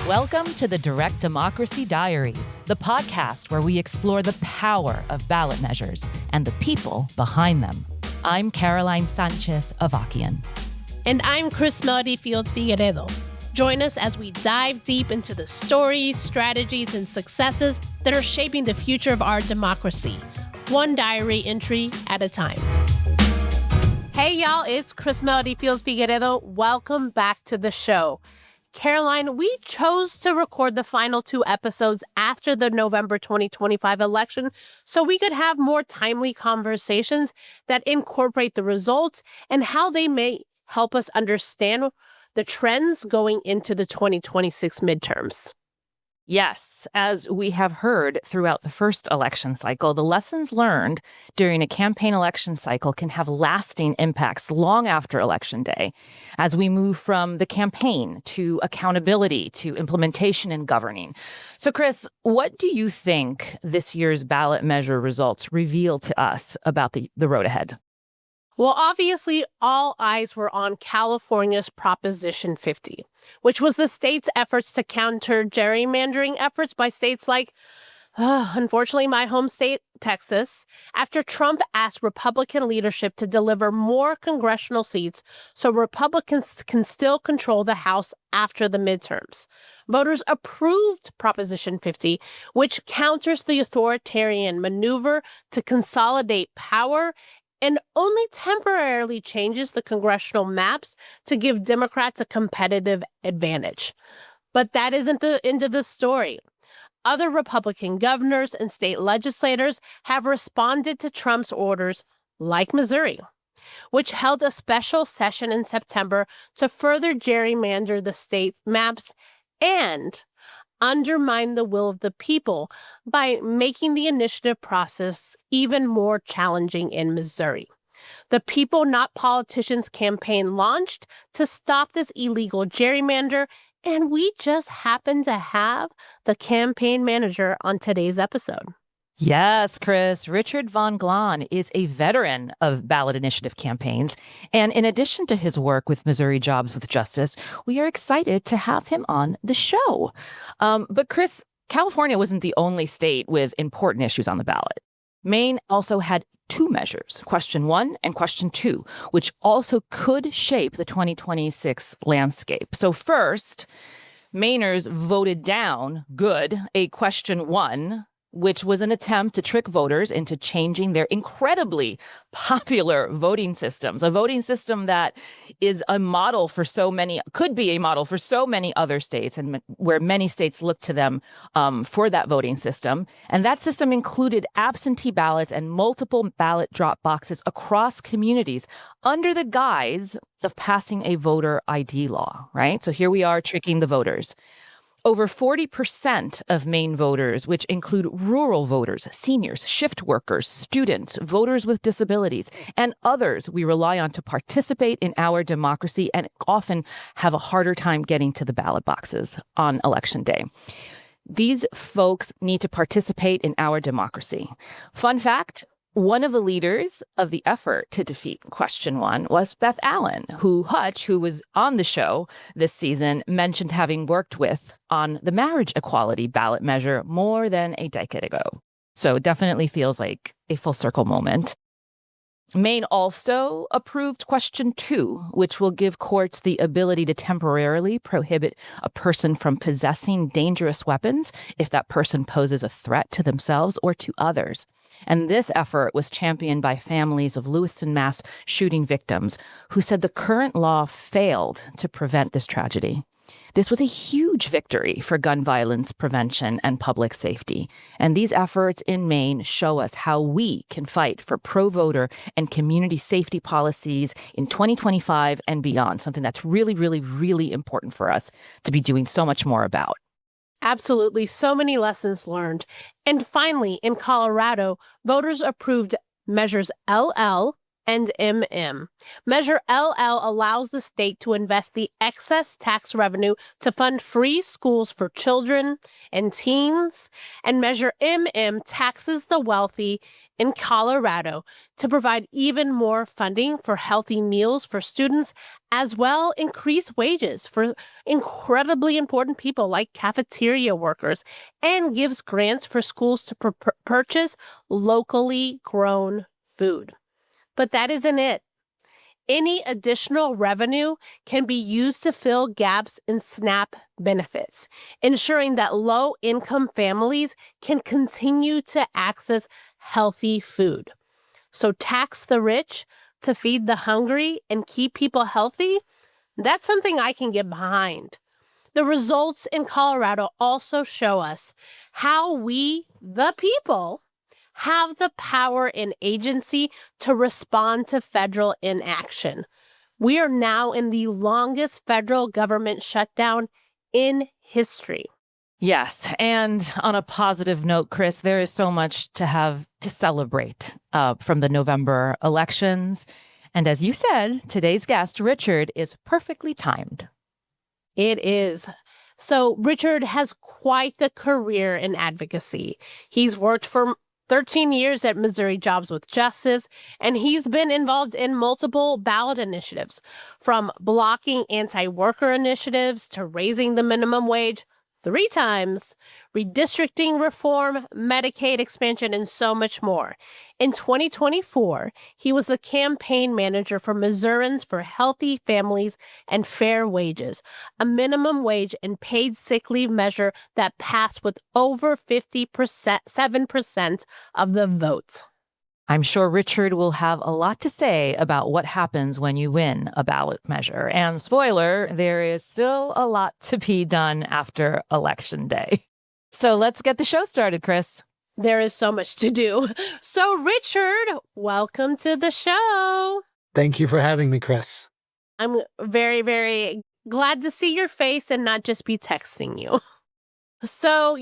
Welcome to the Direct Democracy Diaries, the podcast where we explore the power of ballot measures and the people behind them. I'm Caroline Sanchez-Avakian. And I'm Chris Melody Fields-Figueredo. Join us as we dive deep into the stories, strategies, and successes that are shaping the future of our democracy, one diary entry at a time. Hey, y'all, it's Chris Melody Fields-Figueredo. Welcome back to the show. Caroline, we chose to record the final two episodes after the November 2025 election so we could have more timely conversations that incorporate the results and how they may help us understand the trends going into the 2026 midterms. Yes, as we have heard throughout the first election cycle, the lessons learned during a campaign election cycle can have lasting impacts long after Election Day, as we move from the campaign to accountability to implementation and governing. So, Chris, what do you think this year's ballot measure results reveal to us about the road ahead? Well, obviously, all eyes were on California's Proposition 50, which was the state's efforts to counter gerrymandering efforts by states like, unfortunately, my home state, Texas, after Trump asked Republican leadership to deliver more congressional seats so Republicans can still control the House after the midterms. Voters approved Proposition 50, which counters the authoritarian maneuver to consolidate power and only temporarily changes the congressional maps to give Democrats a competitive advantage. But that isn't the end of the story. Other Republican governors and state legislators have responded to Trump's orders, like Missouri, which held a special session in September to further gerrymander the state maps and undermine the will of the people by making the initiative process even more challenging in Missouri. The People Not Politicians campaign launched to stop this illegal gerrymander, and we just happen to have the campaign manager on today's episode. Yes, Chris. Richard von Glahn is a veteran of ballot initiative campaigns. And in addition to his work with Missouri Jobs with Justice, we are excited to have him on the show. But Chris, California wasn't the only state with important issues on the ballot. Maine also had two measures, Question 1 and Question 2, which also could shape the 2026 landscape. So first, Mainers voted down a Question 1, which was an attempt to trick voters into changing their incredibly popular voting systems, a voting system that is a model for could be a model for so many other states, and where many states look to them for that voting system. And that system included absentee ballots and multiple ballot drop boxes across communities under the guise of passing a voter ID law, right? So here we are tricking the voters. Over 40% of Maine voters, which include rural voters, seniors, shift workers, students, voters with disabilities, and others we rely on to participate in our democracy and often have a harder time getting to the ballot boxes on Election Day. These folks need to participate in our democracy. Fun fact, one of the leaders of the effort to defeat Question 1 was Beth Allen, who Hutch, who was on the show this season, mentioned having worked with on the marriage equality ballot measure more than a decade ago. So it definitely feels like a full circle moment. Maine also approved Question 2, which will give courts the ability to temporarily prohibit a person from possessing dangerous weapons if that person poses a threat to themselves or to others. And this effort was championed by families of Lewiston, Mass. Shooting victims who said the current law failed to prevent this tragedy. This was a huge victory for gun violence prevention and public safety. And these efforts in Maine show us how we can fight for pro-voter and community safety policies in 2025 and beyond, something that's really, really, really important for us to be doing so much more about. Absolutely. So many lessons learned. And finally, in Colorado, voters approved measures LL, and MM. Measure LL allows the state to invest the excess tax revenue to fund free schools for children and teens, and Measure MM taxes the wealthy in Colorado to provide even more funding for healthy meals for students, as well increase wages for incredibly important people like cafeteria workers, and gives grants for schools to purchase locally grown food. But that isn't it. Any additional revenue can be used to fill gaps in SNAP benefits, ensuring that low-income families can continue to access healthy food. So tax the rich to feed the hungry and keep people healthy, that's something I can get behind. The results in Colorado also show us how we, the people, have the power and agency to respond to federal inaction. We are now in the longest federal government shutdown in history. Yes. And on a positive note, Chris, there is so much to have to celebrate from the November elections. And as you said, today's guest, Richard, is perfectly timed. It is. So Richard has quite the career in advocacy. He's worked for 13 years at Missouri Jobs with Justice, and he's been involved in multiple ballot initiatives, from blocking anti-worker initiatives to raising the minimum wage 3 times, redistricting reform, Medicaid expansion, and so much more. In 2024, he was the campaign manager for Missourians for Healthy Families and Fair Wages, a minimum wage and paid sick leave measure that passed with over 7% of the votes. I'm sure Richard will have a lot to say about what happens when you win a ballot measure. And spoiler, there is still a lot to be done after Election Day. So let's get the show started, Chris. There is so much to do. So, Richard, welcome to the show. Thank you for having me, Chris. I'm very, very glad to see your face and not just be texting you. So,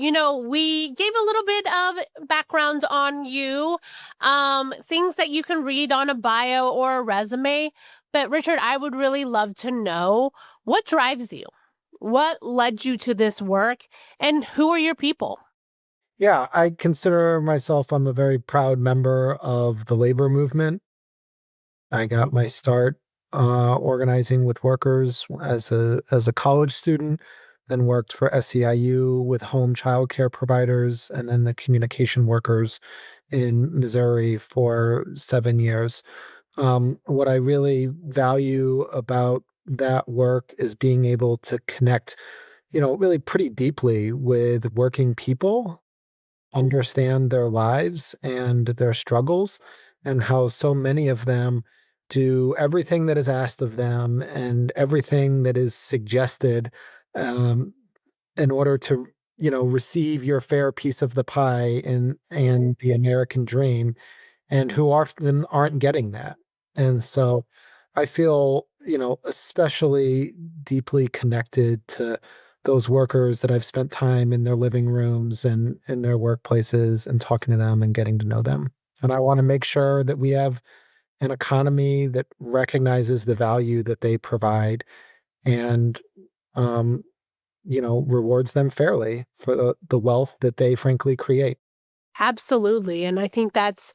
we gave a little bit of background on you, things that you can read on a bio or a resume. But Richard, I would really love to know what drives you, what led you to this work, and who are your people? Yeah, I consider myself, I'm a very proud member of the labor movement. I got my start organizing with workers as a college student, then worked for SEIU with home child care providers, and then the communication workers in Missouri for 7 years. What I really value about that work is being able to connect, really pretty deeply with working people, understand their lives and their struggles, and how so many of them do everything that is asked of them and everything that is suggested um, in order to, receive your fair piece of the pie and the American dream, and who often aren't getting that. And so I feel, especially deeply connected to those workers that I've spent time in their living rooms and in their workplaces and talking to them and getting to know them. And I want to make sure that we have an economy that recognizes the value that they provide and, um, rewards them fairly for the wealth that they frankly create. Absolutely. And I think that's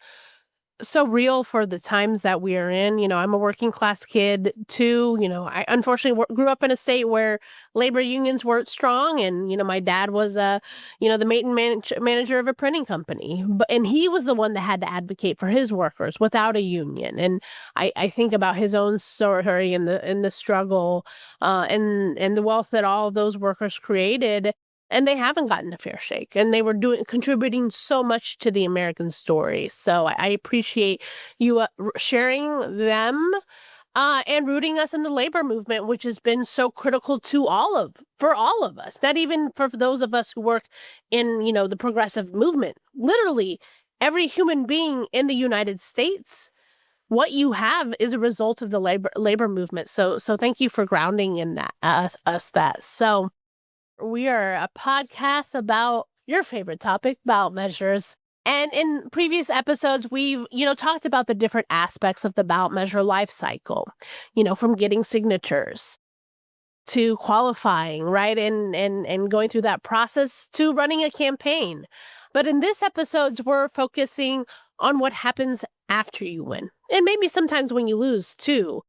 so real for the times that we are in. I'm a working class kid too. I unfortunately grew up in a state where labor unions weren't strong. And, my dad was, the maintenance manager of a printing company. And he was the one that had to advocate for his workers without a union. And I think about his own story and the struggle and the wealth that all of those workers created. And they haven't gotten a fair shake, and they were contributing so much to the American story. So I appreciate you sharing them and rooting us in the labor movement, which has been so critical for all of us. Not even for those of us who work in the progressive movement. Literally, every human being in the United States. What you have is a result of the labor movement. So thank you for grounding in that us that. So. We are a podcast about your favorite topic, ballot measures. And in previous episodes, we've, talked about the different aspects of the ballot measure life cycle, from getting signatures to qualifying, right? And going through that process to running a campaign. But in this episodes, we're focusing on what happens after you win. And maybe sometimes when you lose too,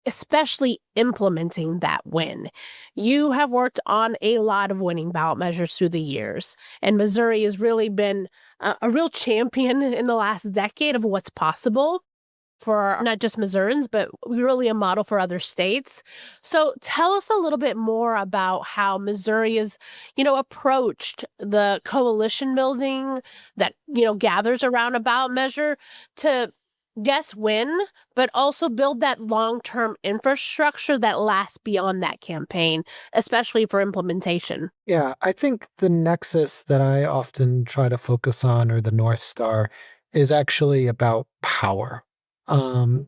especially implementing that win. You have worked on a lot of winning ballot measures through the years, and Missouri has really been a real champion in the last decade of what's possible for not just Missourians, but really a model for other states. So tell us a little bit more about how Missouri has, approached the coalition building that, gathers around a ballot measure to, yes, win, but also build that long-term infrastructure that lasts beyond that campaign, especially for implementation. Yeah, I think the nexus that I often try to focus on, or the North Star, is actually about power.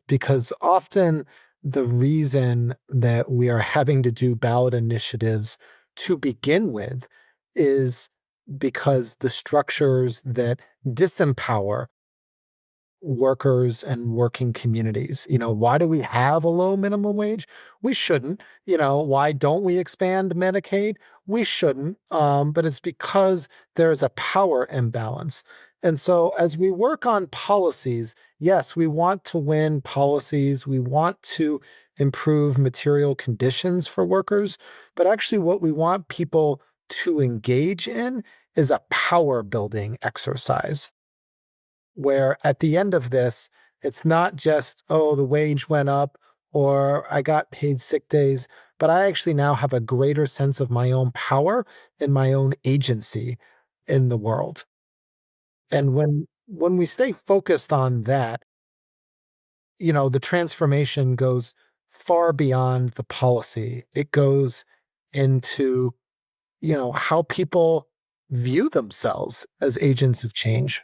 Because often the reason that we are having to do ballot initiatives to begin with is because the structures that disempower workers and working communities. Why do we have a low minimum wage? We shouldn't. Why don't we expand Medicaid? We shouldn't. But it's because there's a power imbalance. And so as we work on policies, yes, we want to win policies. We want to improve material conditions for workers. But actually, what we want people to engage in is a power building exercise where at the end of this, it's not just, oh, the wage went up or I got paid sick days, but I actually now have a greater sense of my own power and my own agency in the world. And when we stay focused on that, the transformation goes far beyond the policy. It goes into, how people view themselves as agents of change.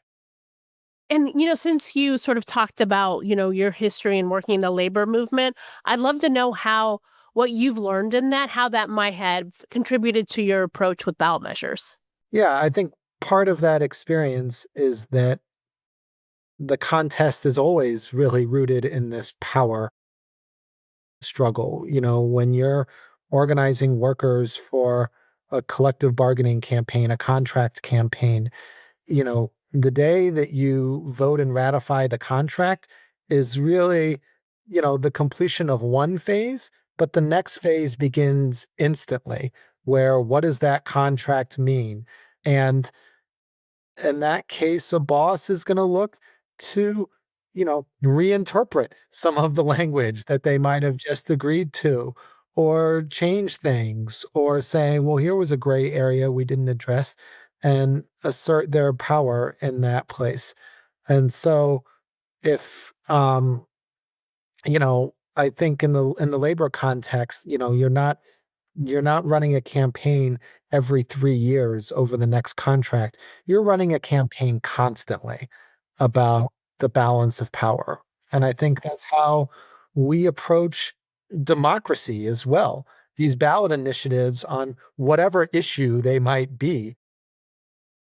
And, since you sort of talked about, your history and working in the labor movement, I'd love to know how what you've learned in that, how that might have contributed to your approach with ballot measures. Yeah, I think part of that experience is that the contest is always really rooted in this power struggle. When you're organizing workers for a collective bargaining campaign, a contract campaign, the day that you vote and ratify the contract is really, the completion of one phase, but the next phase begins instantly, where what does that contract mean? And in that case, a boss is going to look to, reinterpret some of the language that they might have just agreed to, or change things, or say, well, here was a gray area we didn't address, and assert their power in that place. And so if I think in the labor context, you're not running a campaign every 3 years over the next contract. You're running a campaign constantly about the balance of power. And I think that's how we approach democracy as well. These ballot initiatives on whatever issue they might be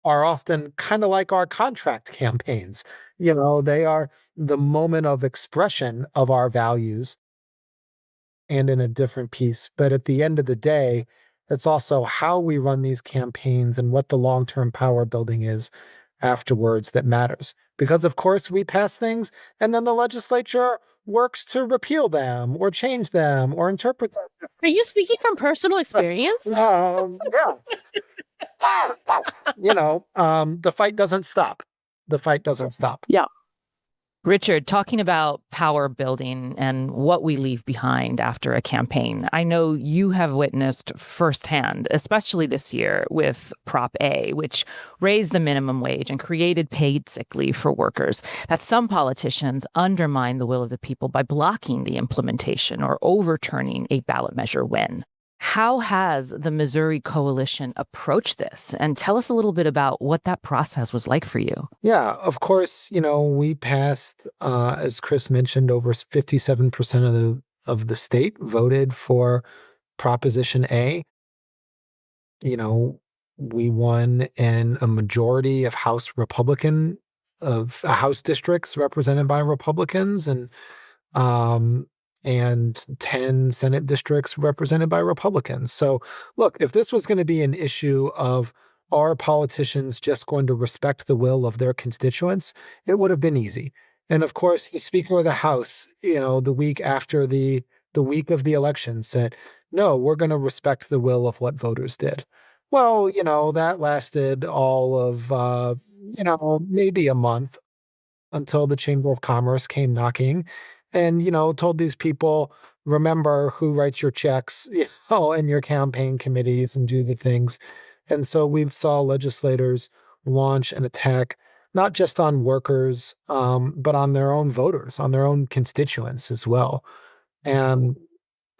are often kind of like our contract campaigns. They are the moment of expression of our values and in a different piece. But at the end of the day, it's also how we run these campaigns and what the long term power building is afterwards that matters. Because, of course, we pass things and then the legislature works to repeal them or change them or interpret them. Are you speaking from personal experience? Yeah. The fight doesn't stop. The fight doesn't stop. Yeah. Richard, talking about power building and what we leave behind after a campaign, I know you have witnessed firsthand, especially this year with Prop A, which raised the minimum wage and created paid sick leave for workers, that some politicians undermine the will of the people by blocking the implementation or overturning a ballot measure win. How has the Missouri coalition approached this? And tell us a little bit about what that process was like for you. Yeah, of course, we passed, as Chris mentioned, over 57% of the state voted for Proposition A. You know, We won in a majority of House districts represented by Republicans, um, and 10 Senate districts represented by Republicans. So, look, if this was going to be an issue of are politicians just going to respect the will of their constituents, it would have been easy. And of course, the Speaker of the House, the week after the week of the election said, no, we're going to respect the will of what voters did. Well, that lasted all of, maybe a month until the Chamber of Commerce came knocking and, told these people, remember who writes your checks, and your campaign committees and do the things. And so we saw legislators launch an attack, not just on workers, but on their own voters, on their own constituents as well. And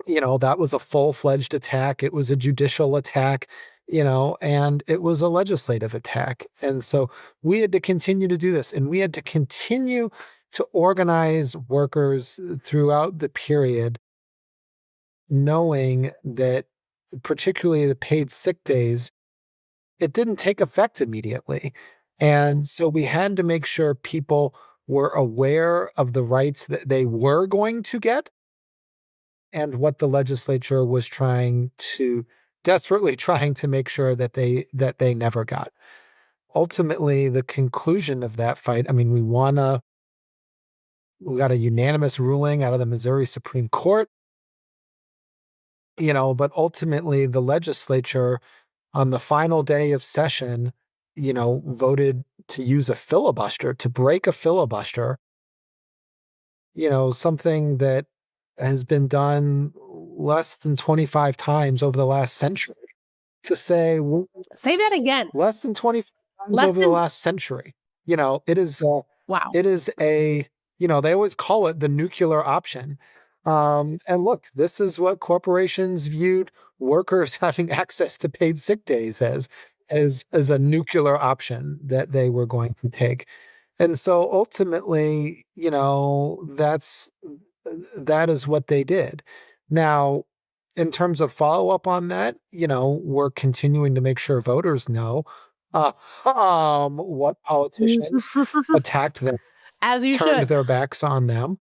that was a full-fledged attack. It was a judicial attack, and it was a legislative attack. And so we had to continue to do this, and we had to continue to organize workers throughout the period, knowing that particularly the paid sick days, it didn't take effect immediately. And so we had to make sure people were aware of the rights that they were going to get and what the legislature was desperately trying to make sure that they never got. Ultimately, the conclusion of that fight, I mean, we got a unanimous ruling out of the Missouri Supreme Court, but ultimately the legislature on the final day of session, voted to use a filibuster, to break a filibuster, something that has been done less than 25 times over the last century. To say Say that again. less than 25 times Less over the than last century. It is wow. it is they always call it the nuclear option. And look, this is what corporations viewed workers having access to paid sick days as a nuclear option that they were going to take. And so ultimately, that is what they did. Now, in terms of follow up on that, we're continuing to make sure voters know what politicians attacked them, As you turned should. their backs on them.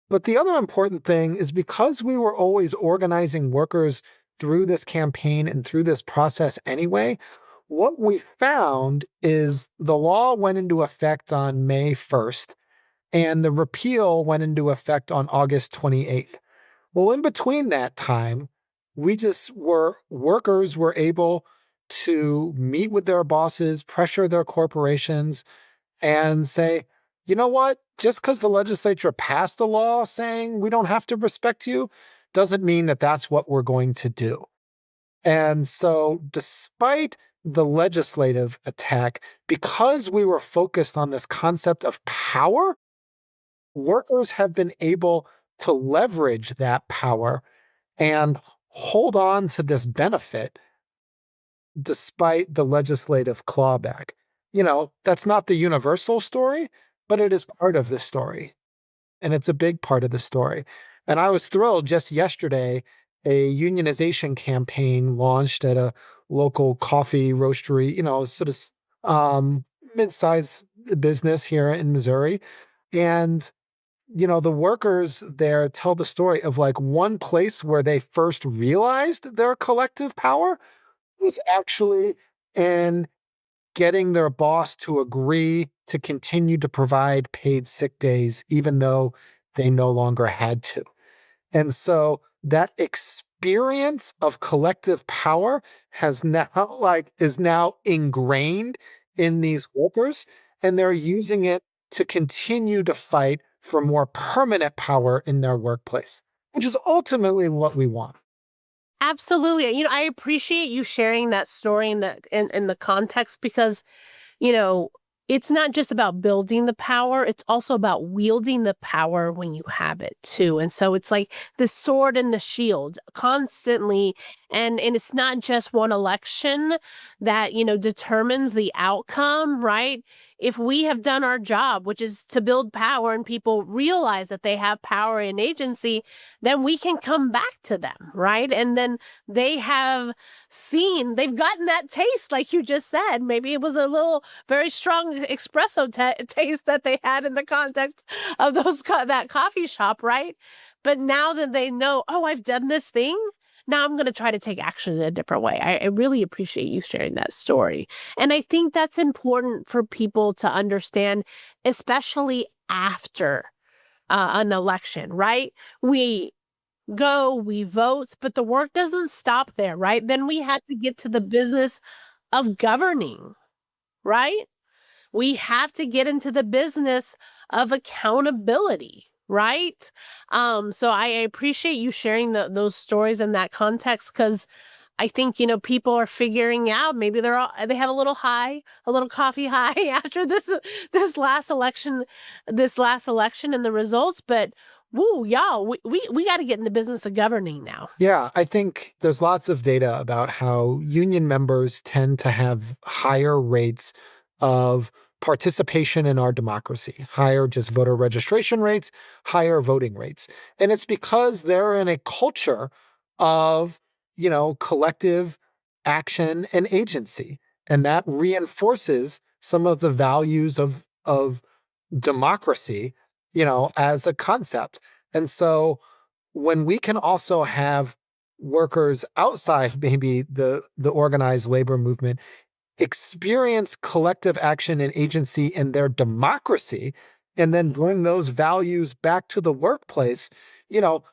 But the other important thing is because we were always organizing workers through this campaign and through this process anyway, what we found is the law went into effect on May 1st and the repeal went into effect on August 28th. Well, in between that time, workers were able to meet with their bosses, pressure their corporations, and say, you know what? Just because the legislature passed a law saying we don't have to respect you doesn't mean that that's what we're going to do. And so, despite the legislative attack, because we were focused on this concept of power, workers have been able to leverage that power and hold on to this benefit despite the legislative clawback. That's not the universal story, but it is part of the story. And it's a big part of the story. And I was thrilled just yesterday, a unionization campaign launched at a local coffee roastery, sort of mid-sized business here in Missouri. And the workers there tell the story of like one place where they first realized their collective power was actually in getting their boss to agree to continue to provide paid sick days, even though they no longer had to. And so that experience of collective power is now ingrained in these workers, and they're using it to continue to fight for more permanent power in their workplace, which is ultimately what we want. Absolutely. I appreciate you sharing that story in the context because, it's not just about building the power, it's also about wielding the power when you have it too. And so it's like the sword and the shield constantly. And it's not just one election that, determines the outcome, right? if we have done our job, which is to build power and people realize that they have power and agency, then we can come back to them, right? And then they've gotten that taste, like you just said. Maybe it was a little very strong espresso taste that they had in the context of that coffee shop, right? But now that they know, oh, I've done this thing, now I'm going to try to take action in a different way. I really appreciate you sharing that story. And I think that's important for people to understand, especially after an election, right? We we vote, but the work doesn't stop there, right? Then we have to get to the business of governing, right? We have to get into the business of accountability, right? So I appreciate you sharing those stories in that context, because I think, people are figuring out, maybe they have a little coffee high after this last election and the results, but woo, y'all, we got to get in the business of governing now. Yeah, I think there's lots of data about how union members tend to have higher rates of participation in our democracy, higher just voter registration rates, higher voting rates. And it's because they're in a culture of, collective action and agency. And that reinforces some of the values of democracy, as a concept. And so when we can also have workers outside maybe the organized labor movement experience collective action and agency in their democracy and then bring those values back to the workplace,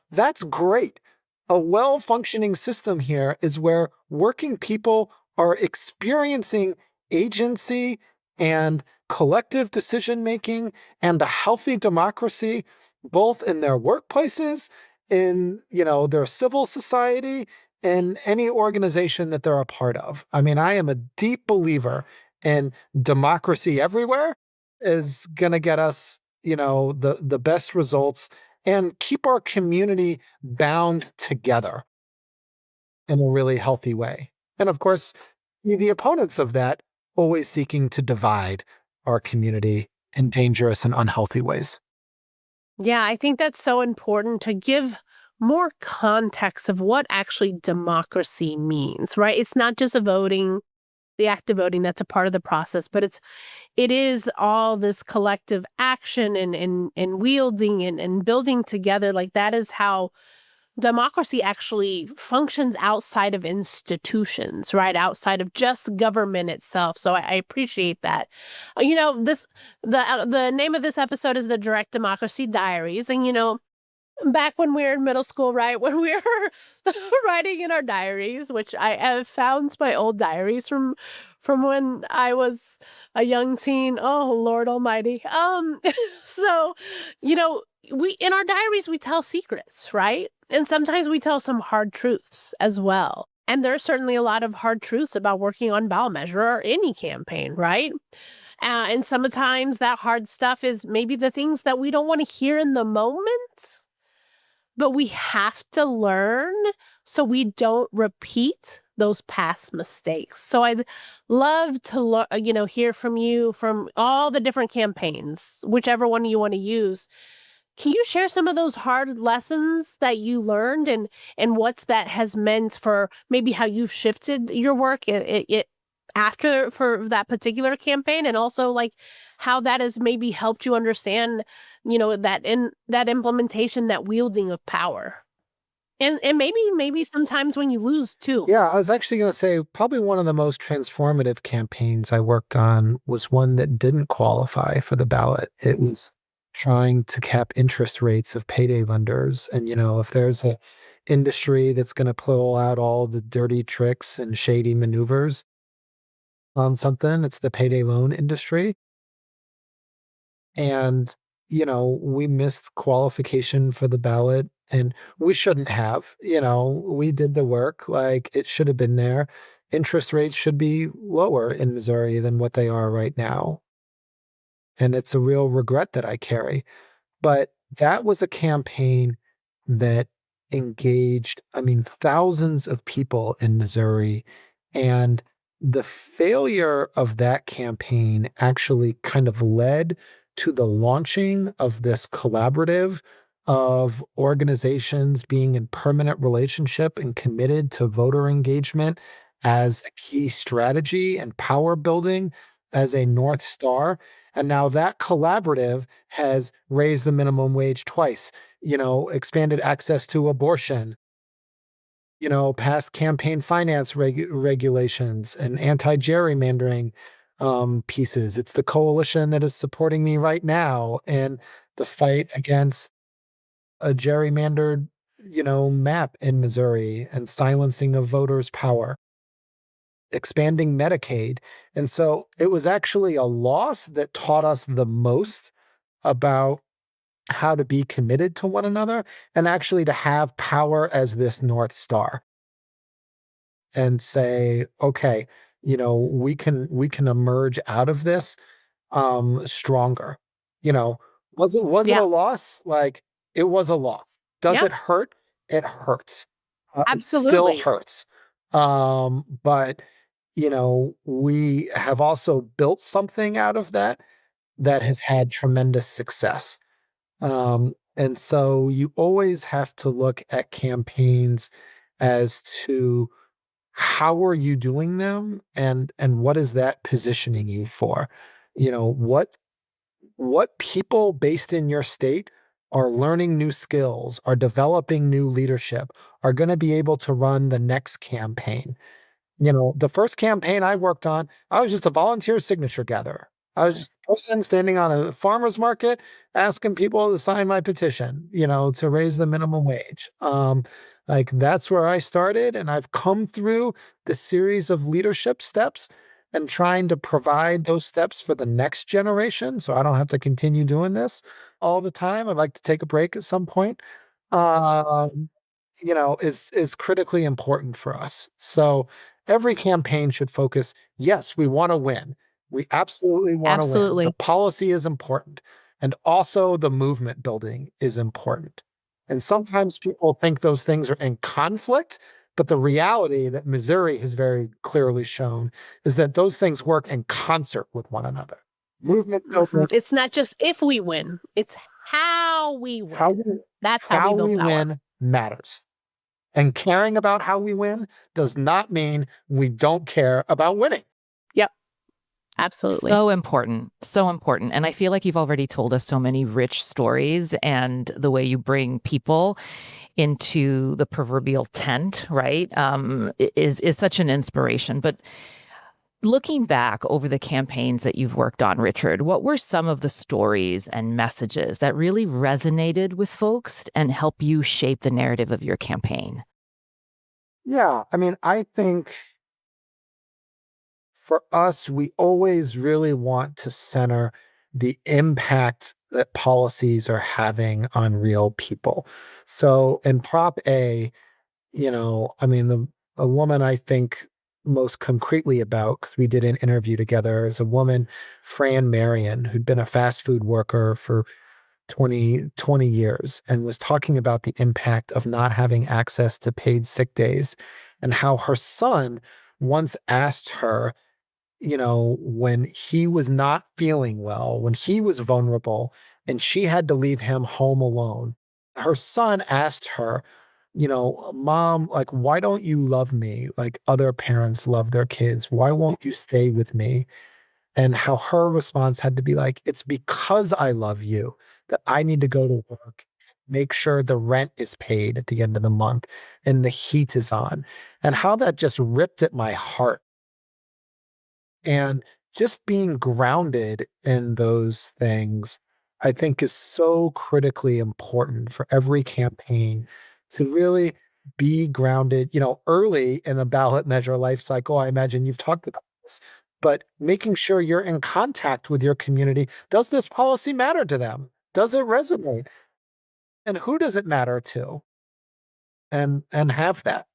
that's great. A well-functioning system here is where working people are experiencing agency and collective decision-making and a healthy democracy, both in their workplaces, in, their civil society, in any organization that they're a part of. I mean, I am a deep believer in democracy everywhere is going to get us, the best results and keep our community bound together in a really healthy way. And of course, the opponents of that always seeking to divide our community in dangerous and unhealthy ways. Yeah, I think that's so important to give more context of what actually democracy means, right? It's not just the act of voting that's a part of the process, but it is all this collective action and wielding and building together. Like, that is how democracy actually functions outside of institutions, right? Outside of just government itself. So I appreciate that. The name of this episode is the Direct Democracy Diaries. And, back when we were in middle school, right, when we were writing in our diaries, which I have found my old diaries from when I was a young teen. Oh, Lord Almighty. So, we in our diaries we tell secrets, right? And sometimes we tell some hard truths as well. And there's certainly a lot of hard truths about working on ballot measure or any campaign, right? And sometimes that hard stuff is maybe the things that we don't want to hear in the moment, but we have to learn so we don't repeat those past mistakes. So I'd love to hear from you from all the different campaigns, whichever one you want to use. Can you share some of those hard lessons that you learned and what's that has meant for maybe how you've shifted your work after for that particular campaign, and also like how that has maybe helped you understand, that implementation, that wielding of power, and maybe sometimes when you lose too. Yeah, I was actually going to say probably one of the most transformative campaigns I worked on was one that didn't qualify for the ballot. It was trying to cap interest rates of payday lenders. And, if there's a industry that's going to pull out all the dirty tricks and shady maneuvers on something, it's the payday loan industry. And, we missed qualification for the ballot and we shouldn't have. We did the work, like it should have been there. Interest rates should be lower in Missouri than what they are right now. And it's a real regret that I carry. But that was a campaign that engaged, thousands of people in Missouri. And the failure of that campaign actually kind of led to the launching of this collaborative of organizations being in permanent relationship and committed to voter engagement as a key strategy and power building as a North Star. And now that collaborative has raised the minimum wage twice, expanded access to abortion, passed campaign finance regulations and anti-gerrymandering pieces. It's the coalition that is supporting me right now in the fight against a gerrymandered, map in Missouri and silencing of voters' power, expanding Medicaid. And so it was actually a loss that taught us the most about how to be committed to one another and actually to have power as this North Star and say, okay, we can emerge out of this stronger. You know, was it Yeah, a loss? Like it was a loss. Does yeah, it hurt? It hurts. It still absolutely. hurts. But we have also built something out of that that has had tremendous success. And so you always have to look at campaigns as to how are you doing them and what is that positioning you for? What people based in your state are learning new skills, are developing new leadership, are going to be able to run the next campaign. The first campaign I worked on, I was just a volunteer signature gatherer. I was just a person standing on a farmer's market asking people to sign my petition, to raise the minimum wage. Like that's where I started. And I've come through the series of leadership steps and trying to provide those steps for the next generation. So I don't have to continue doing this all the time. I'd like to take a break at some point. Um, is critically important for us. So every campaign should focus, yes, we want to win. We absolutely want to win. The Absolutely. policy is important. And also the movement building is important. And sometimes people think those things are in conflict, but the reality that Missouri has very clearly shown is that those things work in concert with one another. Movement building, It's not just if we win, it's how we how win. we, That's how we how build we power. win matters. And caring about how we win does not mean we don't care about winning. Yep, absolutely. So important. So important. And I feel like you've already told us so many rich stories, and the way you bring people into the proverbial tent, right? Is such an inspiration. But looking back over the campaigns that you've worked on, Richard, what were some of the stories and messages that really resonated with folks and help you shape the narrative of your campaign? Yeah. I mean, I think for us, we always really want to center the impact that policies are having on real people. So in Prop A, I mean, a woman I think most concretely about, because we did an interview together, is a woman, Fran Marion, who'd been a fast food worker for 20 years and was talking about the impact of not having access to paid sick days and how her son once asked her, when he was not feeling well, when he was vulnerable and she had to leave him home alone, her son asked her, Mom, like, why don't you love me like other parents love their kids? Why won't you stay with me? And how her response had to be like, it's because I love you that I need to go to work, make sure the rent is paid at the end of the month and the heat is on. And how that just ripped at my heart. And just being grounded in those things, I think is so critically important for every campaign to really be grounded, early in the ballot measure life cycle. I imagine you've talked about this, but making sure you're in contact with your community. Does this policy matter to them? Does it resonate? And who does it matter to? And have that.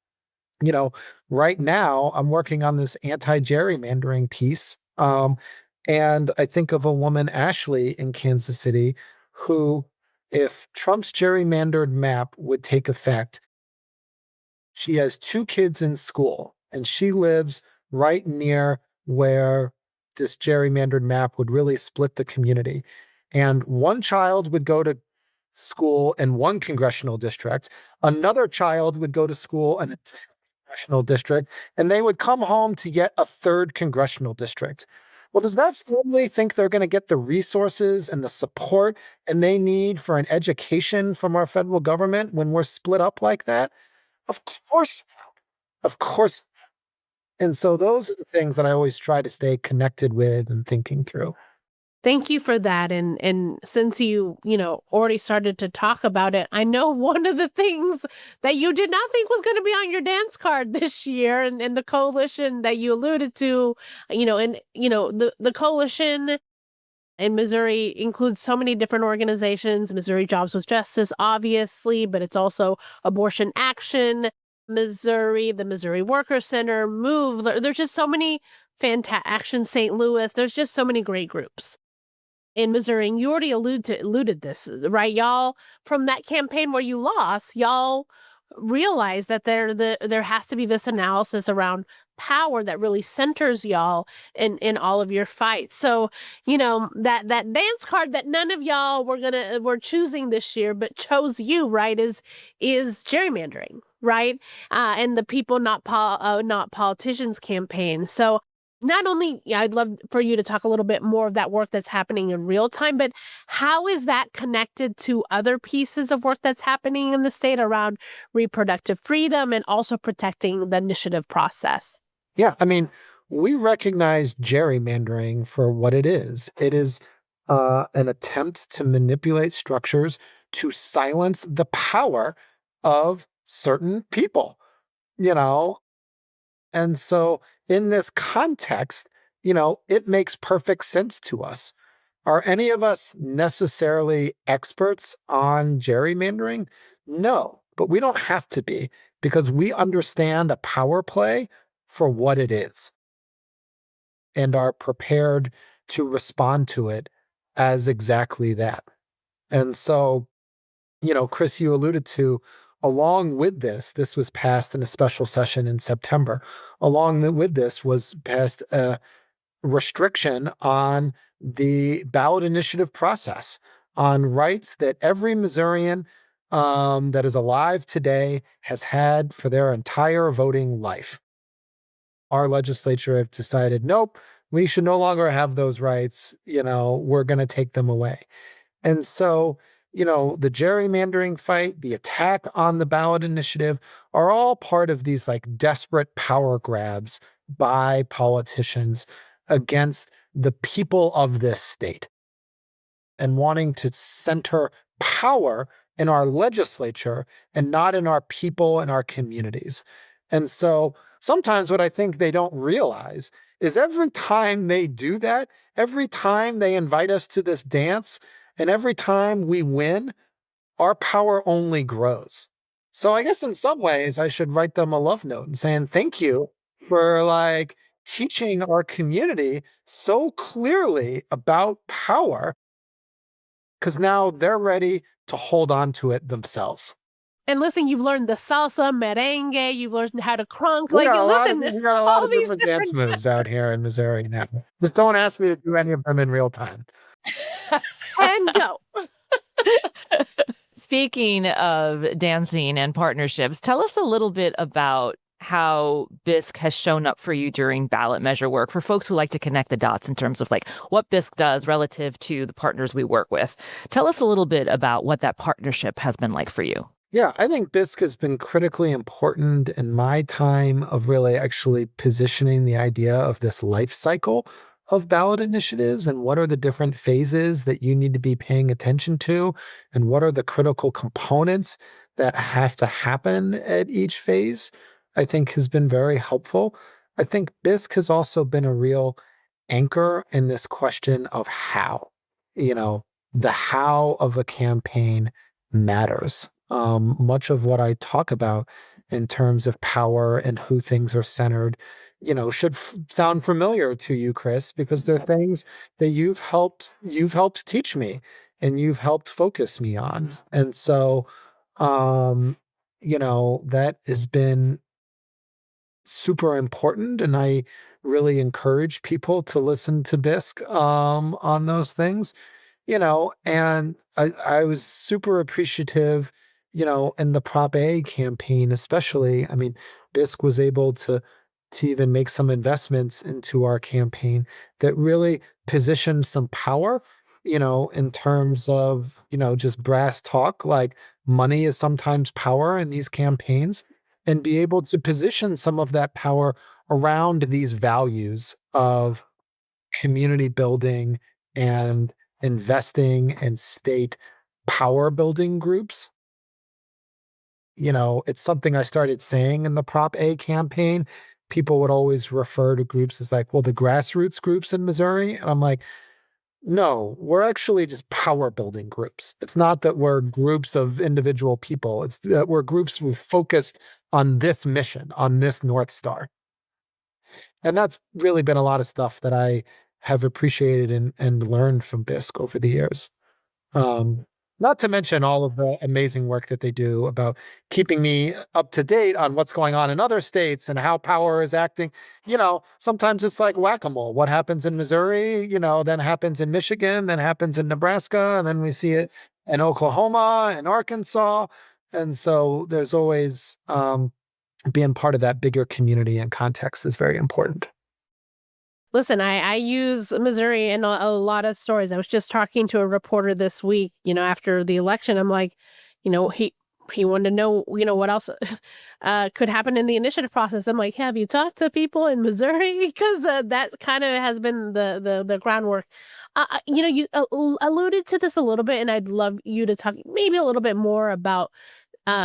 you know, right now I'm working on this anti-gerrymandering piece. And I think of a woman, Ashley, in Kansas City, who, if Trump's gerrymandered map would take effect, she has two kids in school and she lives right near where this gerrymandered map would really split the community. And one child would go to school in one congressional district, another child would go to school in a congressional district, and they would come home to yet a third congressional district. Well, does that family think they're going to get the resources and the support and they need for an education from our federal government when we're split up like that? Of course, of course. And so those are the things that I always try to stay connected with and thinking through. Thank you for that. And since you already started to talk about it, I know one of the things that you did not think was going to be on your dance card this year, and the coalition that you alluded to, the coalition in Missouri includes so many different organizations. Missouri Jobs with Justice, obviously, but it's also Abortion Action Missouri, the Missouri Worker Center, Move. There's just so many Action St. Louis. There's just so many great groups in Missouri. And you already alluded this, right? Y'all, from that campaign where you lost, y'all realized that there has to be this analysis around power that really centers y'all in all of your fights. So, that dance card that none of y'all were choosing this year, but chose you, right, is gerrymandering, right? And the People Not Politicians campaign. So not only, I'd love for you to talk a little bit more of that work that's happening in real time, but how is that connected to other pieces of work that's happening in the state around reproductive freedom and also protecting the initiative process? Yeah, I mean, we recognize gerrymandering for what it is. It is an attempt to manipulate structures to silence the power of certain people, you know? And so, in this context, it makes perfect sense to us. Are any of us necessarily experts on gerrymandering? No, but we don't have to be because we understand a power play for what it is and are prepared to respond to it as exactly that. And so, Chris, you alluded to, along with this was passed in a special session in September. With this was passed a restriction on the ballot initiative process, on rights that every Missourian that is alive today has had for their entire voting life. Our legislature have decided, nope, we should no longer have those rights. We're going to take them away. And so, the gerrymandering fight, the attack on the ballot initiative are all part of these like desperate power grabs by politicians against the people of this state and wanting to center power in our legislature and not in our people and our communities. And so sometimes what I think they don't realize is every time they do that, every time they invite us to this dance, and every time we win, our power only grows. So I guess in some ways I should write them a love note and saying thank you for like teaching our community so clearly about power, because now they're ready to hold on to it themselves. And listen, you've learned the salsa, merengue, you've learned how to crunk. We Like, got listen, we got a lot all of these different dance moves out here in Missouri now. Just don't ask me to do any of them in real time. and go. Speaking of dancing and partnerships, tell us a little bit about how BISC has shown up for you during ballot measure work for folks who like to connect the dots in terms of like what BISC does relative to the partners we work with. Tell us a little bit about what that partnership has been like for you. Yeah, I think BISC has been critically important in my time of really actually positioning the idea of this life cycle of ballot initiatives and what are the different phases that you need to be paying attention to and what are the critical components that have to happen at each phase, I think has been very helpful. I think BISC has also been a real anchor in this question of how, the how of a campaign matters. Much of what I talk about in terms of power and who things are centered, should sound familiar to you, Chris, because they're things that you've helped teach me and you've helped focus me on. And so, that has been super important, and I really encourage people to listen to Bisque on those things, and I was super appreciative, in the Prop A campaign, especially. I mean, Bisque was able to even make some investments into our campaign that really positioned some power, in terms of, just brass talk, like money is sometimes power in these campaigns, and be able to position some of that power around these values of community building and investing in state power building groups. It's something I started saying in the Prop A campaign. People would always refer to groups as like, well, the grassroots groups in Missouri. And I'm like, no, we're actually just power building groups. It's not that we're groups of individual people. It's that we're groups who focused on this mission, on this North Star. And that's really been a lot of stuff that I have appreciated and learned from Bisque over the years. Um, Not to mention all of the amazing work that they do about keeping me up to date on what's going on in other states and how power is acting. Sometimes it's like whack-a-mole. What happens in Missouri, then happens in Michigan, then happens in Nebraska, and then we see it in Oklahoma and Arkansas. And so there's always being part of that bigger community and context is very important. Listen, I use Missouri in a lot of stories. I was just talking to a reporter this week, after the election. I'm like, he wanted to know, what else could happen in the initiative process. I'm like, have you talked to people in Missouri? Because that kind of has been the groundwork. You alluded to this a little bit, and I'd love you to talk maybe a little bit more about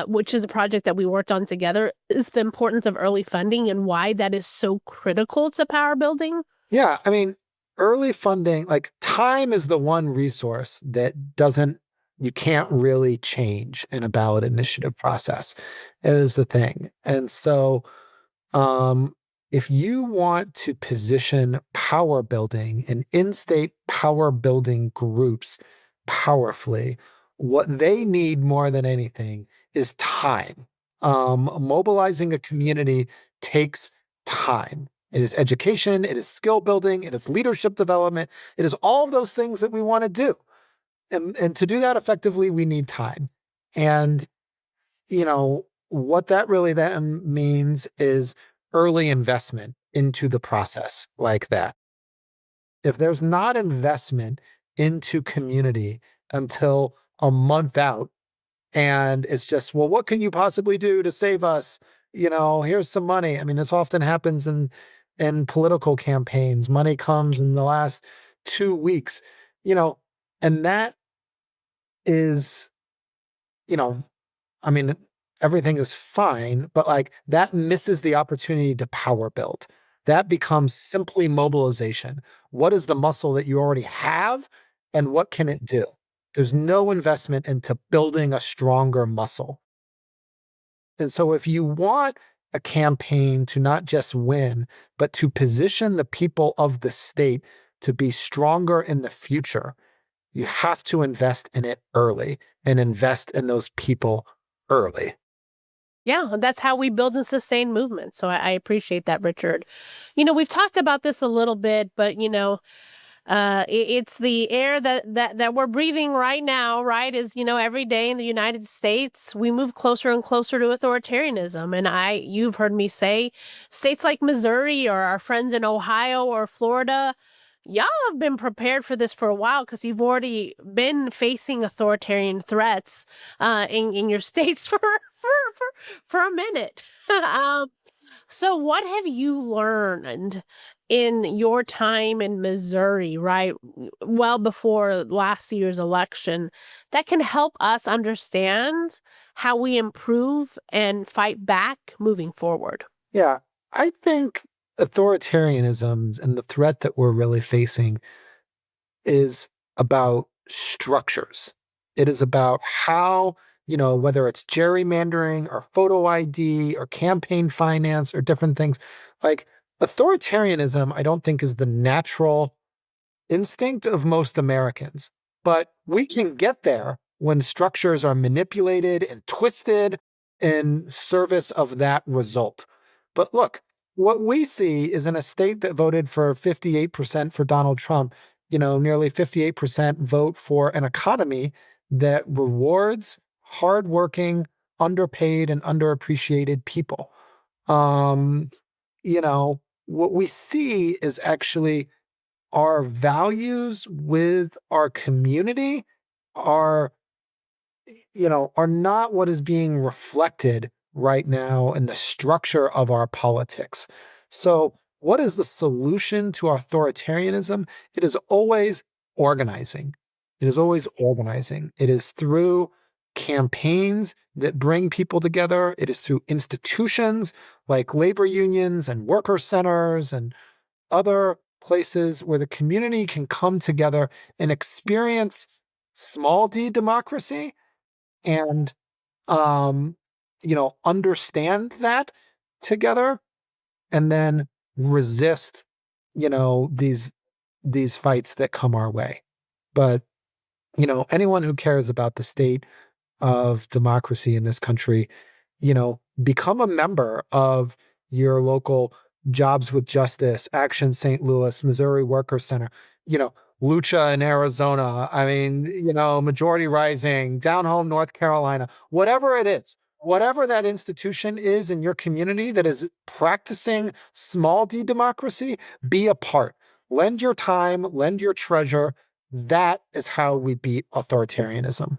which is a project that we worked on together, is the importance of early funding and why that is so critical to power building. Yeah, I mean, early funding, like time is the one resource that you can't really change in a ballot initiative process. It is the thing. And so, um, if you want to position power building and in-state power building groups powerfully, what they need more than anything is time. Mobilizing a community takes time. It is education, it is skill building, it is leadership development, it is all of those things that we want to do. And to do that effectively, we need time. And, what that really then means is early investment into the process like that. If there's not investment into community until a month out, and it's just, well, what can you possibly do to save us? Here's some money. I mean, this often happens in political campaigns. Money comes in the last 2 weeks, you know, and that is, you know, I mean, everything is fine, but like that misses the opportunity to power build. That becomes simply mobilization. What is the muscle that you already have and what can it do? There's no investment into building a stronger muscle. And so if you want a campaign to not just win, but to position the people of the state to be stronger in the future, you have to invest in it early and invest in those people early. Yeah, that's how we build and sustain movements. So I appreciate that, Richard. We've talked about this a little bit, but it's the air that we're breathing right now, right? Is every day in the United States we move closer and closer to authoritarianism, and you've heard me say, states like Missouri or our friends in Ohio or Florida, y'all have been prepared for this for a while because you've already been facing authoritarian threats in your states for a minute. So what have you learned in your time in Missouri, right? Well before last year's election, that can help us understand how we improve and fight back moving forward. Yeah, I think authoritarianism and the threat that we're really facing is about structures. It is about how, whether it's gerrymandering or photo ID or campaign finance or different things, like authoritarianism, I don't think is the natural instinct of most Americans. But we can get there when structures are manipulated and twisted in service of that result. But look, what we see is in a state that voted for 58% for Donald Trump, nearly 58% vote for an economy that rewards hardworking, underpaid, and underappreciated people. Um, what we see is actually our values with our community are are not what is being reflected right now in the structure of our politics. So, what is the solution to authoritarianism? It is always organizing. It is always organizing. It is through campaigns that bring people together. It is through institutions like labor unions and worker centers and other places where the community can come together and experience small d democracy and understand that together and then resist, these fights that come our way. But, anyone who cares about the state of democracy in this country, become a member of your local Jobs with Justice, Action St. Louis, Missouri Worker Center, you know, Lucha in Arizona. I mean, Majority Rising, Down Home, North Carolina, whatever it is, whatever that institution is in your community that is practicing small d democracy, be a part. Lend your time, lend your treasure. That is how we beat authoritarianism.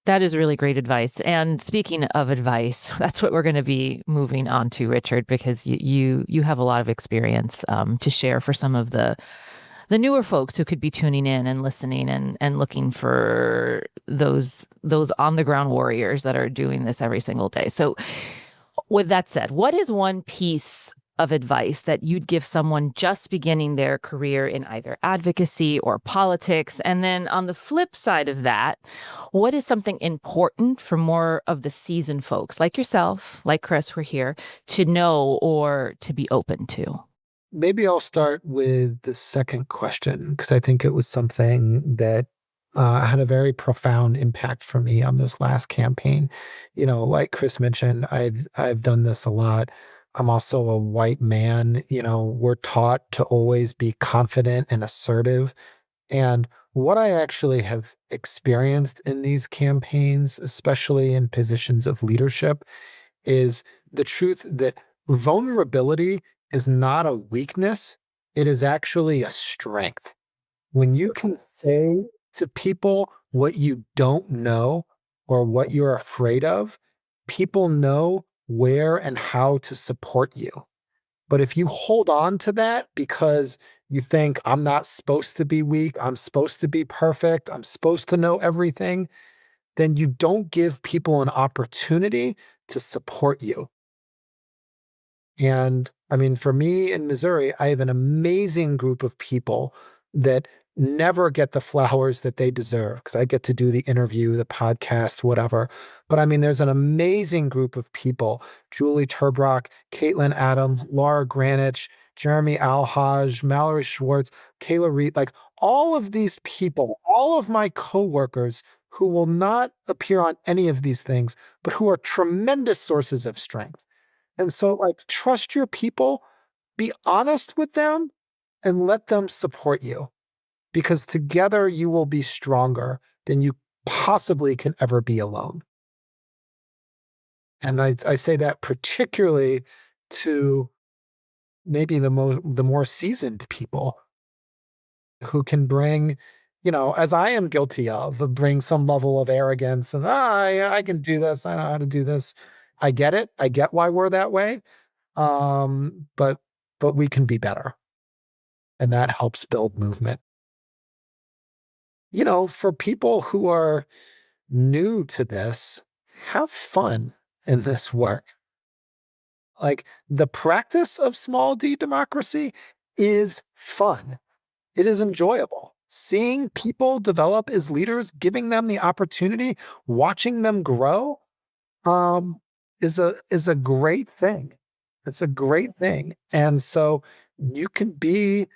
That is really great advice. And speaking of advice, that's what we're going to be moving on to, Richard, because you have a lot of experience to share for some of the newer folks who could be tuning in and listening and looking for those on the ground warriors that are doing this every single day. So, with that said, what is one piece of advice that you'd give someone just beginning their career in either advocacy or politics? And then on the flip side of that, what is something important for more of the seasoned folks like yourself, like Chris, we're here, to know or to be open to? Maybe I'll start with the second question because I think it was something that had a very profound impact for me on this last campaign. Like Chris mentioned, I've done this a lot. I'm also a white man. We're taught to always be confident and assertive. And what I actually have experienced in these campaigns, especially in positions of leadership, is the truth that vulnerability is not a weakness, it is actually a strength. When you can say to people what you don't know or what you're afraid of, people know where and how to support you. But if you hold on to that because you think, I'm not supposed to be weak, I'm supposed to be perfect, I'm supposed to know everything, then you don't give people an opportunity to support you. And I mean, for me in Missouri, I have an amazing group of people that never get the flowers that they deserve because I get to do the interview, the podcast, whatever. But I mean, there's an amazing group of people: Julie Turbrock, Caitlin Adams, Laura Granich, Jeremy Alhaj, Mallory Schwartz, Kayla Reed, like all of these people, all of my coworkers who will not appear on any of these things, but who are tremendous sources of strength. And so, like, trust your people, be honest with them, and let them support you because together you will be stronger than you possibly can ever be alone. And I say that particularly to maybe the more seasoned people who can bring, as I am guilty of bring some level of arrogance and I can do this, I know how to do this. I get it. I get why we're that way. But we can be better, and that helps build movement. For people who are new to this, have fun in this work. Like the practice of small d democracy is fun. It is enjoyable. Seeing people develop as leaders, giving them the opportunity, watching them grow, um, is a great thing. It's a great thing. And so you can be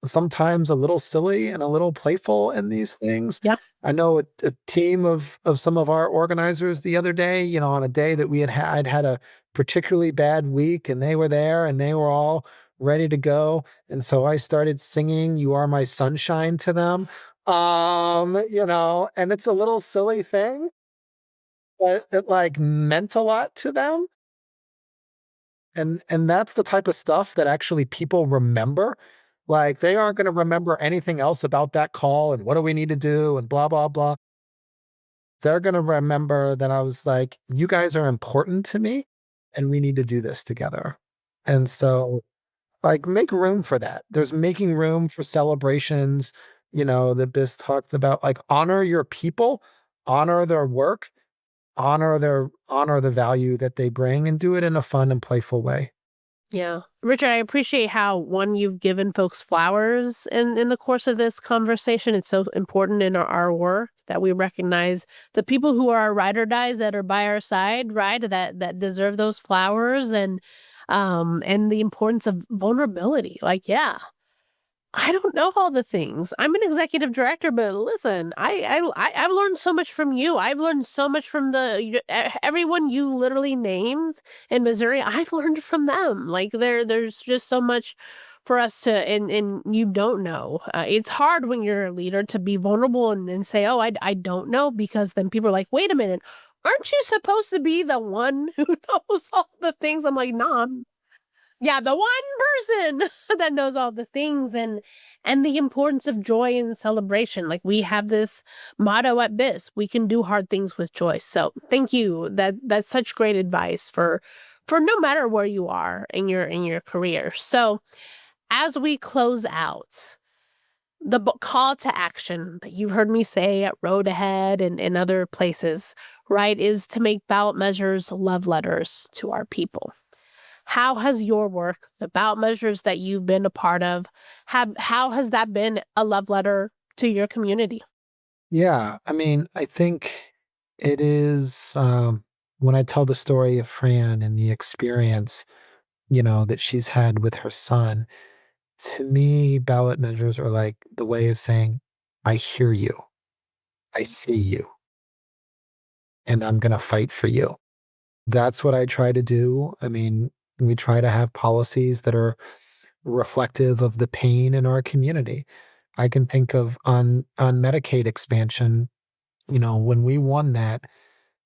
sometimes a little silly and a little playful in these things. Yeah. I know a team of some of our organizers the other day, on a day that I'd had a particularly bad week, and they were there and they were all ready to go. And so I started singing "You Are My Sunshine" to them. And it's a little silly thing, but it like meant a lot to them. And that's the type of stuff that actually people remember. Like, they aren't gonna remember anything else about that call and what do we need to do and blah, blah, blah. They're gonna remember that I was like, "You guys are important to me, and we need to do this together." And so, like, make room for that. There's making room for celebrations, that Biz talked about, like, honor your people, honor their work, honor the value that they bring, and do it in a fun and playful way. Yeah. Richard, I appreciate how, one, you've given folks flowers in the course of this conversation. It's so important in our work that we recognize the people who are our ride or dies that are by our side, right? That deserve those flowers, and the importance of vulnerability. Like, yeah, I don't know all the things. I'm an executive director, but listen, I've learned so much from you. I've learned so much from everyone you literally named in Missouri. I've learned from them. Like, there's just so much for us to, and you don't know. It's hard when you're a leader to be vulnerable and say, "Oh, I don't know," because then people are like, "Wait a minute, aren't you supposed to be the one who knows all the things?" I'm like, "Nah, yeah, the one person that knows all the things," and the importance of joy and celebration. Like, we have this motto at BIS: we can do hard things with joy. So thank you. That's such great advice for no matter where you are in your career. So as we close out, the call to action that you heard me say at Road Ahead and other places, right, is to make ballot measures love letters to our people. How has your work, the ballot measures that you've been a part of, how has that been a love letter to your community? Yeah, I mean, I think it is, when I tell the story of Fran and the experience, that she's had with her son, to me, ballot measures are like the way of saying, "I hear you, I see you, and I'm gonna fight for you." That's what I try to do. I mean, we try to have policies that are reflective of the pain in our community. I can think of on Medicaid expansion, when we won that,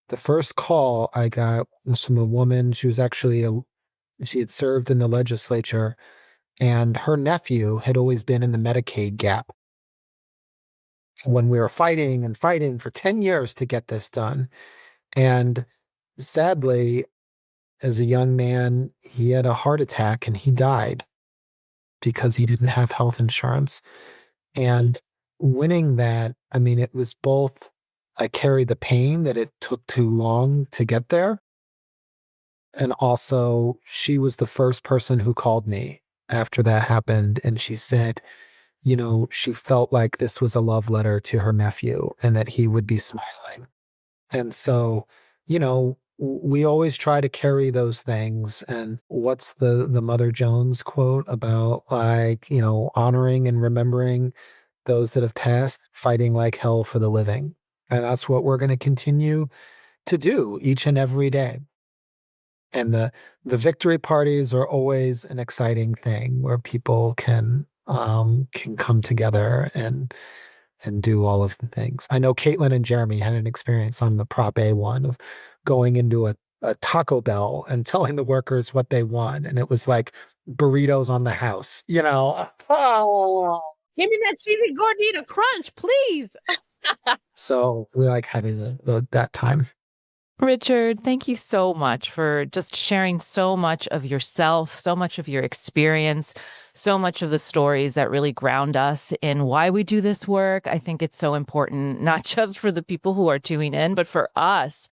the first call I got was from a woman. She was actually she had served in the legislature, and her nephew had always been in the Medicaid gap. When we were fighting and fighting for 10 years to get this done. And sadly, as a young man, he had a heart attack and he died because he didn't have health insurance. And winning that, I mean, it was both, I carry the pain that it took too long to get there. And also, she was the first person who called me after that happened. And she said, she felt like this was a love letter to her nephew and that he would be smiling. And so, we always try to carry those things. And what's the Mother Jones quote about, like, honoring and remembering those that have passed, fighting like hell for the living. And that's what we're going to continue to do each and every day. And the victory parties are always an exciting thing where people can come together and do all of the things. I know Caitlin and Jeremy had an experience on the Prop A one of going into a Taco Bell and telling the workers what they want. And it was like burritos on the house, Oh. Give me that cheesy gordita crunch, please. So we like having that time. Richard, thank you so much for just sharing so much of yourself, so much of your experience, so much of the stories that really ground us in why we do this work. I think it's so important, not just for the people who are tuning in, but for us.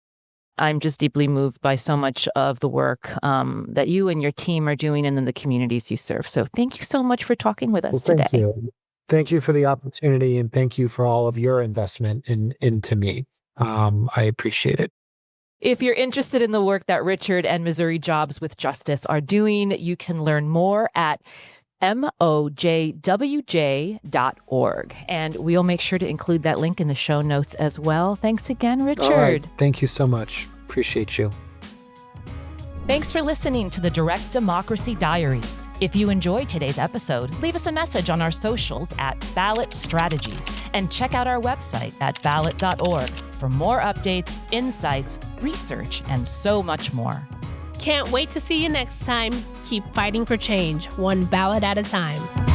I'm just deeply moved by so much of the work that you and your team are doing and in the communities you serve. So thank you so much for talking with us Thank today. you. Thank you for the opportunity, and thank you for all of your investment into me. I appreciate it. If you're interested in the work that Richard and Missouri Jobs with Justice are doing, you can learn more at mojwj.org. And we'll make sure to include that link in the show notes as well. Thanks again, Richard. All right. Thank you so much. Appreciate you. Thanks for listening to the Direct Democracy Diaries. If you enjoyed today's episode, leave us a message on our socials at Ballot Strategy and check out our website at ballot.org for more updates, insights, research, and so much more. Can't wait to see you next time. Keep fighting for change, one ballot at a time.